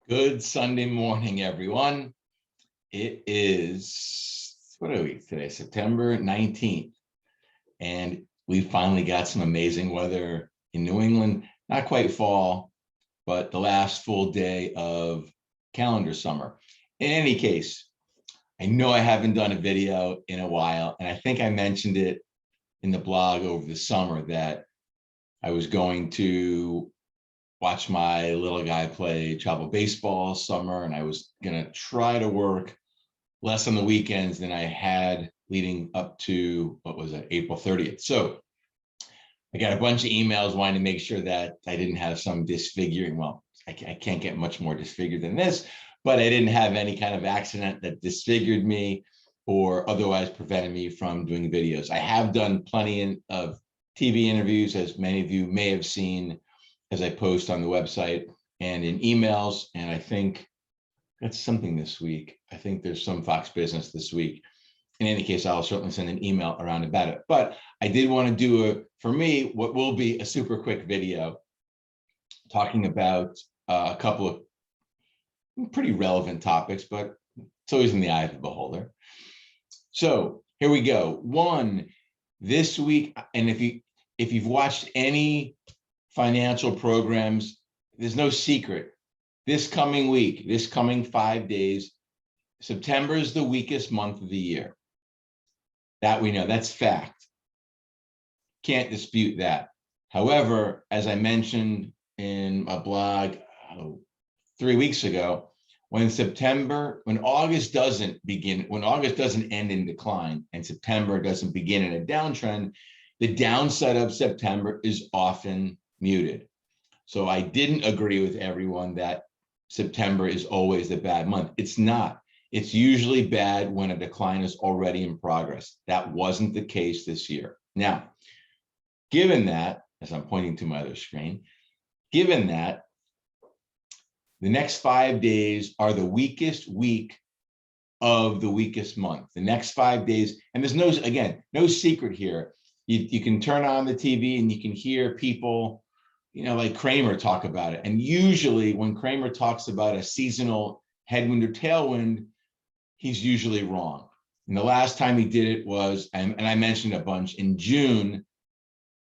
Good Sunday morning, everyone. It is, what are we today? September 19th. And we finally got some amazing weather in New England. Not quite fall, but the last full day of calendar summer. In any case, I know I haven't done a video in a while, and I think I mentioned it in the blog over the summer that I was going to watch my little guy play travel baseball summer, and I was going to try to work less on the weekends than I had leading up to, what was it, April 30th. So I got a bunch of emails wanting to make sure that I didn't have some disfiguring. Well, I can't get much more disfigured than this, but I didn't have any kind of accident that disfigured me or otherwise prevented me from doing videos. I have done plenty of TV interviews, as many of you may have seen, as I post on the website and in emails. And I think that's something this week. I think there's some Fox Business this week. In any case, I'll certainly send an email around about it. But I did want to do, for me, what will be a super quick video talking about a couple of pretty relevant topics, but it's always in the eye of the beholder. So here we go. One, this week, and if you've watched any financial programs, there's no secret. This coming week, this coming 5 days, September is the weakest month of the year. That we know, that's fact. Can't dispute that. However, as I mentioned in a blog 3 weeks ago, when August doesn't end in decline and September doesn't begin in a downtrend, the downside of September is often muted. So I didn't agree with everyone that September is always the bad month. It's not. It's usually bad when a decline is already in progress. That wasn't the case this year. Now, given that, as I'm pointing to my other screen, given that the next 5 days are the weakest week of the weakest month, the next 5 days, and there's no secret here. You can turn on the TV and you can hear people, like Kramer talk about it. And usually when Kramer talks about a seasonal headwind or tailwind, he's usually wrong. And the last time he did it was, and I mentioned a bunch, in June,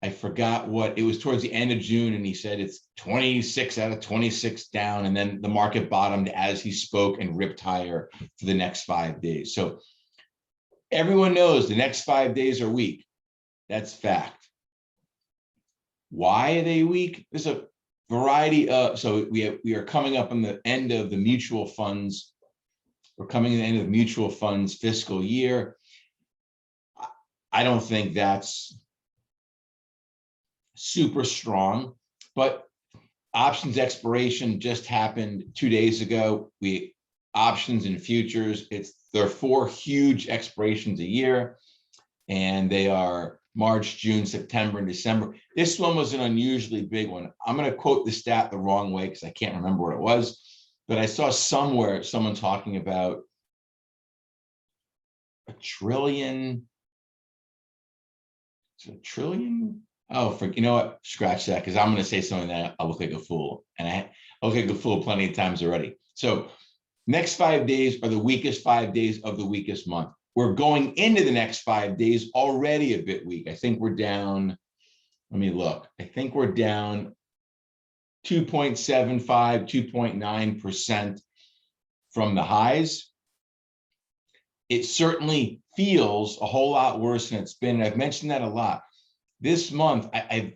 I forgot what, it was towards the end of June, and he said it's 26 out of 26 down, and then the market bottomed as he spoke and ripped higher for the next 5 days. So everyone knows the next 5 days are weak. That's fact. Why are they weak? There's a variety of, so we are coming up on the end of the mutual funds. We're coming to the end of the mutual funds fiscal year. I don't think that's super strong, but options expiration just happened 2 days ago. Options and futures, there are 4 huge expirations a year, and they are March, June, September, and December. This one was an unusually big one. I'm going to quote the stat the wrong way because I can't remember what it was, but I saw somewhere someone talking about $1 trillion. Is it $1 trillion? Oh, you know what? Scratch that, because I'm going to say something that I'll look like a fool, and I look like a fool plenty of times already. So next 5 days are the weakest 5 days of the weakest month. We're going into the next 5 days already a bit weak. I think we're down, let me look. I think we're down 2.75, 2.9% from the highs. It certainly feels a whole lot worse than it's been. And I've mentioned that a lot. This month, I've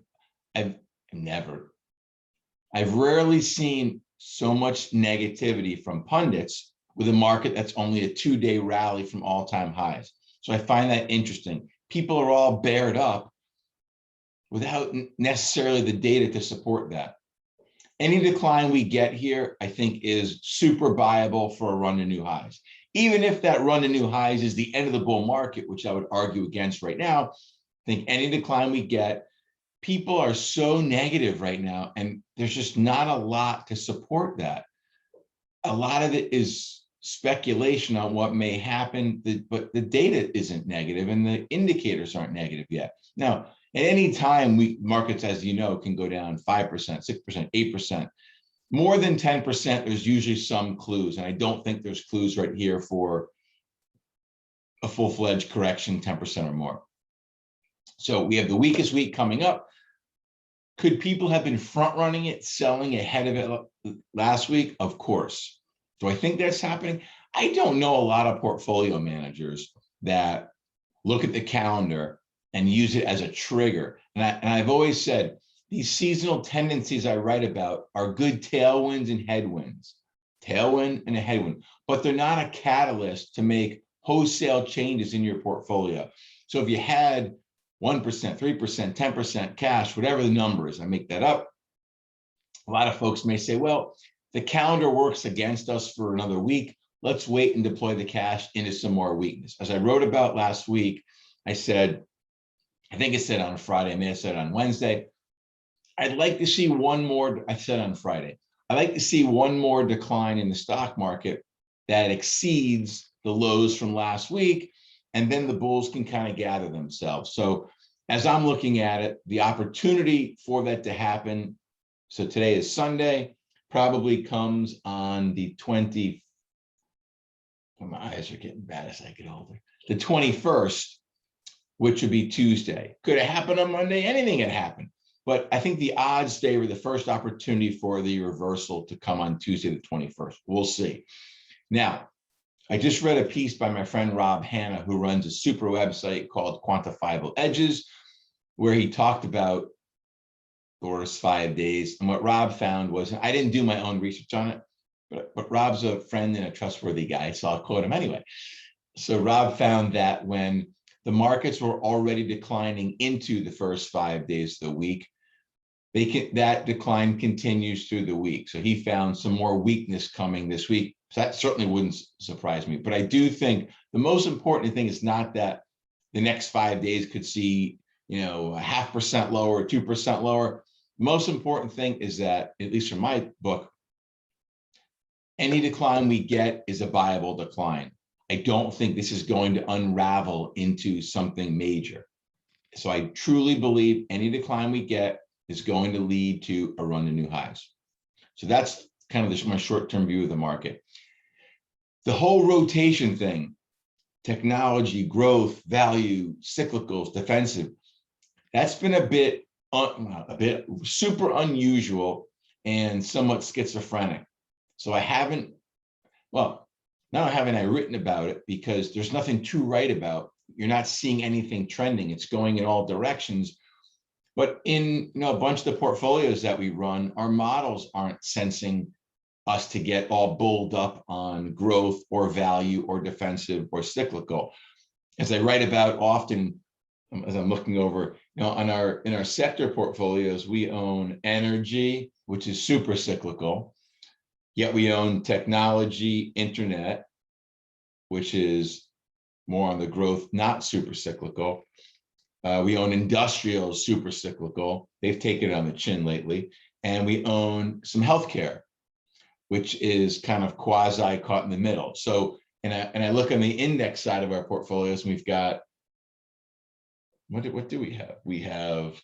rarely seen so much negativity from pundits with a market that's only a 2-day rally from all-time highs. So I find that interesting. People are all bared up without necessarily the data to support that. Any decline we get here, I think, is super viable for a run to new highs. Even if that run to new highs is the end of the bull market, which I would argue against right now, I think any decline we get, people are so negative right now, and there's just not a lot to support that. A lot of it is speculation on what may happen, but the data isn't negative and the indicators aren't negative yet. Now, at any time, markets, as you know, can go down 5%, 6%, 8%. more than 10%, there's usually some clues. And I don't think there's clues right here for a full-fledged correction, 10% or more. So we have the weakest week coming up. Could people have been front running it, selling ahead of it last week? Of course. Do I think that's happening? I don't know a lot of portfolio managers that look at the calendar and use it as a trigger. And I've always said, these seasonal tendencies I write about are good tailwinds and headwinds, tailwind and a headwind, but they're not a catalyst to make wholesale changes in your portfolio. So if you had 1%, 3%, 10% cash, whatever the number is, I make that up. A lot of folks may say, well, the calendar works against us for another week. Let's wait and deploy the cash into some more weakness. As I wrote about last week, I said, I think I said on Friday, I may have said on Wednesday, I'd like to see one more, I said on Friday, I'd like to see one more decline in the stock market that exceeds the lows from last week, and then the bulls can kind of gather themselves. So as I'm looking at it, the opportunity for that to happen, so today is Sunday, probably comes on the 20th, my eyes are getting bad as I get older, the 21st, which would be Tuesday. Could it happen on Monday? Anything can happen. But I think the odds favor the first opportunity for the reversal to come on Tuesday, the 21st. We'll see. Now, I just read a piece by my friend Rob Hanna, who runs a super website called Quantifiable Edges, where he talked about the first 5 days. And what Rob found was, I didn't do my own research on it, but Rob's a friend and a trustworthy guy, so I'll quote him anyway. So Rob found that when the markets were already declining into the first 5 days of the week, that decline continues through the week. So he found some more weakness coming this week. So that certainly wouldn't surprise me. But I do think the most important thing is not that the next 5 days could see, a 0.5% lower, 2% lower. The most important thing is that, at least from my book, any decline we get is a viable decline. I don't think this is going to unravel into something major. So I truly believe any decline we get is going to lead to a run to new highs. So that's kind of my short-term view of the market. The whole rotation thing, technology, growth, value, cyclicals, defensive, that's been a bit super unusual and somewhat schizophrenic. So I haven't, not haven't I written about it because there's nothing to write about. You're not seeing anything trending. It's going in all directions. But in a bunch of the portfolios that we run, our models aren't sensing us to get all bulled up on growth or value or defensive or cyclical. As I write about often, as I'm looking over, in our sector portfolios, we own energy, which is super cyclical. Yet we own technology, internet, which is more on the growth, not super cyclical. We own industrial, super cyclical. They've taken it on the chin lately. And we own some healthcare, which is kind of quasi caught in the middle. So, and I look on the index side of our portfolios, and we've got, what do we have? We have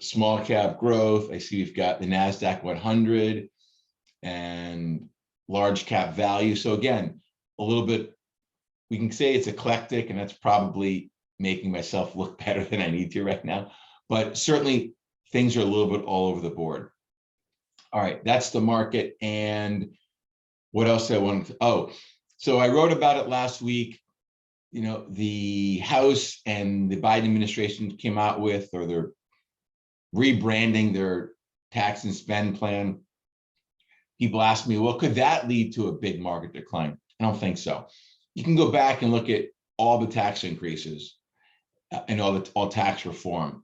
small cap growth. I see we've got the NASDAQ 100 and large cap value. So again, a little bit, we can say it's eclectic, and that's probably making myself look better than I need to right now. But certainly things are a little bit all over the board. All right, that's the market. And what else I wanted to, so I wrote about it last week. The House and the Biden administration came out with, or they're rebranding their tax and spend plan. People ask me, well, could that lead to a big market decline? I don't think so. You can go back and look at all the tax increases and all tax reform.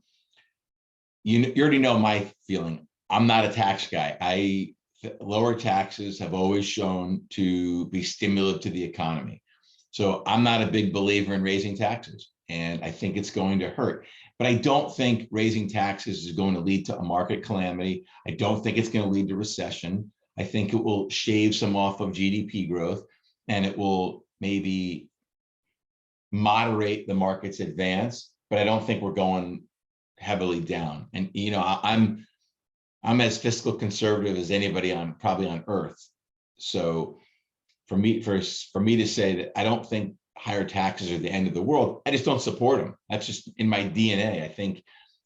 You already know my feeling. I'm not a tax guy. Lower taxes have always shown to be stimulative to the economy. So I'm not a big believer in raising taxes, and I think it's going to hurt. But I don't think raising taxes is going to lead to a market calamity. I don't think it's going to lead to recession. I think it will shave some off of GDP growth, and it will maybe moderate the market's advance, but I don't think we're going heavily down. And, I'm as fiscal conservative as anybody on probably on earth. So for me to say that I don't think higher taxes are the end of the world, I just don't support them. That's just in my DNA. I think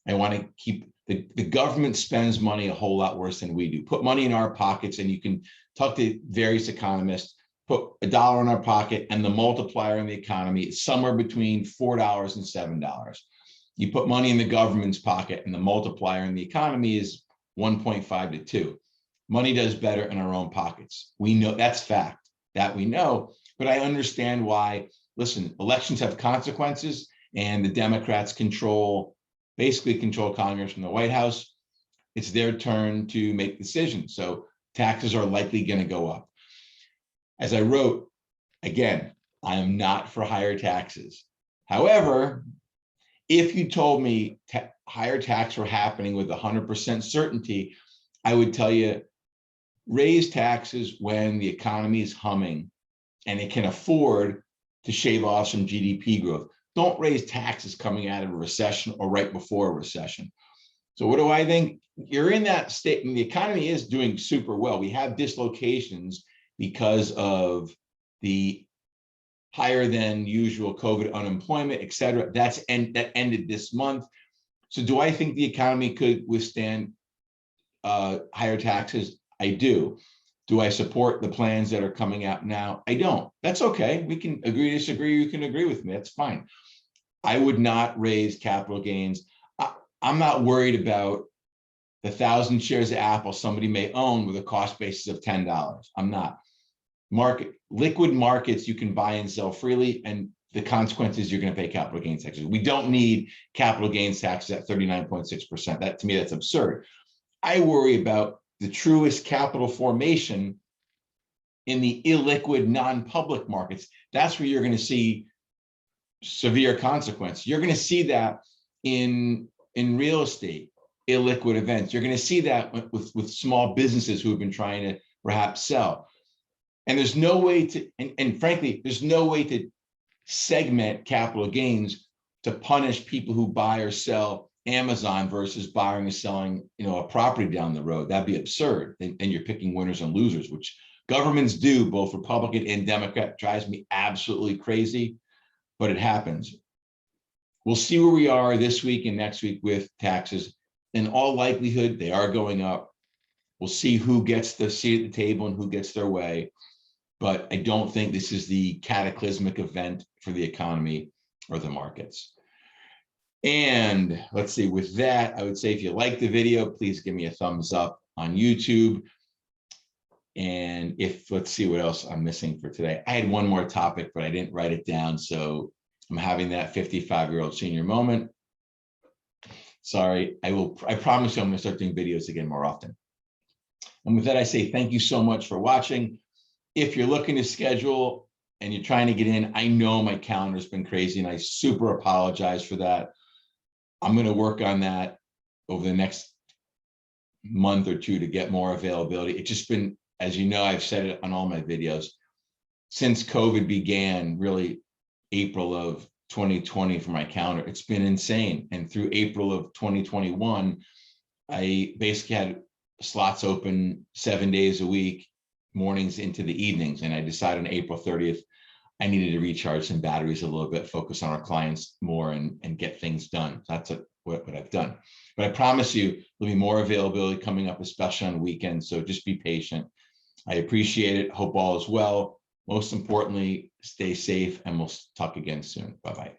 I want to keep the government spends money a whole lot worse than we do. Put money in our pockets, and you can talk to various economists, put $1 in our pocket, and the multiplier in the economy is somewhere between $4 and $7. You put money in the government's pocket, and the multiplier in the economy is 1.5 to 2. Money does better in our own pockets. We know that's fact, that we know, but I understand why. Listen, elections have consequences, and the Democrats basically control Congress from the White House. It's their turn to make decisions. So taxes are likely going to go up. As I wrote, again, I am not for higher taxes. However, if you told me higher tax were happening with 100% certainty, I would tell you, raise taxes when the economy is humming and it can afford to shave off some GDP growth. Don't raise taxes coming out of a recession or right before a recession. So what do I think? You're in that state, and the economy is doing super well. We have dislocations because of the higher than usual COVID unemployment, et cetera. That ended this month. So do I think the economy could withstand higher taxes? I do. Do I support the plans that are coming out now? I don't. That's okay. We can agree, disagree. You can agree with me. That's fine. I would not raise capital gains. I'm not worried about the 1,000 shares of Apple somebody may own with a cost basis of $10. I'm not. Liquid markets, you can buy and sell freely, and the consequences, you're going to pay capital gains taxes. We don't need capital gains taxes at 39.6%. That, to me, that's absurd. I worry about the truest capital formation in the illiquid non-public markets. That's where you're going to see severe consequence. You're going to see that in real estate, illiquid events. You're going to see that with small businesses who have been trying to perhaps sell. And there's no way to, and frankly, there's no way to segment capital gains to punish people who buy or sell Amazon versus buying or selling, a property down the road. That'd be absurd. And you're picking winners and losers, which governments do, both Republican and Democrat. Drives me absolutely crazy, but it happens. We'll see where we are this week and next week with taxes. In all likelihood, they are going up. We'll see who gets the seat at the table and who gets their way. But I don't think this is the cataclysmic event for the economy or the markets. And let's see, with that, I would say if you like the video, please give me a thumbs up on YouTube. And let's see what else I'm missing for today. I had one more topic, but I didn't write it down. So I'm having that 55-year-old senior moment. Sorry, I promise you I'm going to start doing videos again more often. And with that, I say thank you so much for watching. If you're looking to schedule and you're trying to get in, I know my calendar's been crazy and I super apologize for that. I'm going to work on that over the next month or two to get more availability. It's just been, as you know, I've said it on all my videos, since COVID began, really April of 2020 for my calendar, it's been insane. And through April of 2021, I basically had slots open 7 days a week, mornings into the evenings. And I decided on April 30th, I needed to recharge some batteries a little bit, focus on our clients more and get things done. That's what I've done. But I promise you, there'll be more availability coming up, especially on weekends. So just be patient. I appreciate it. Hope all is well. Most importantly, stay safe, and we'll talk again soon. Bye-bye.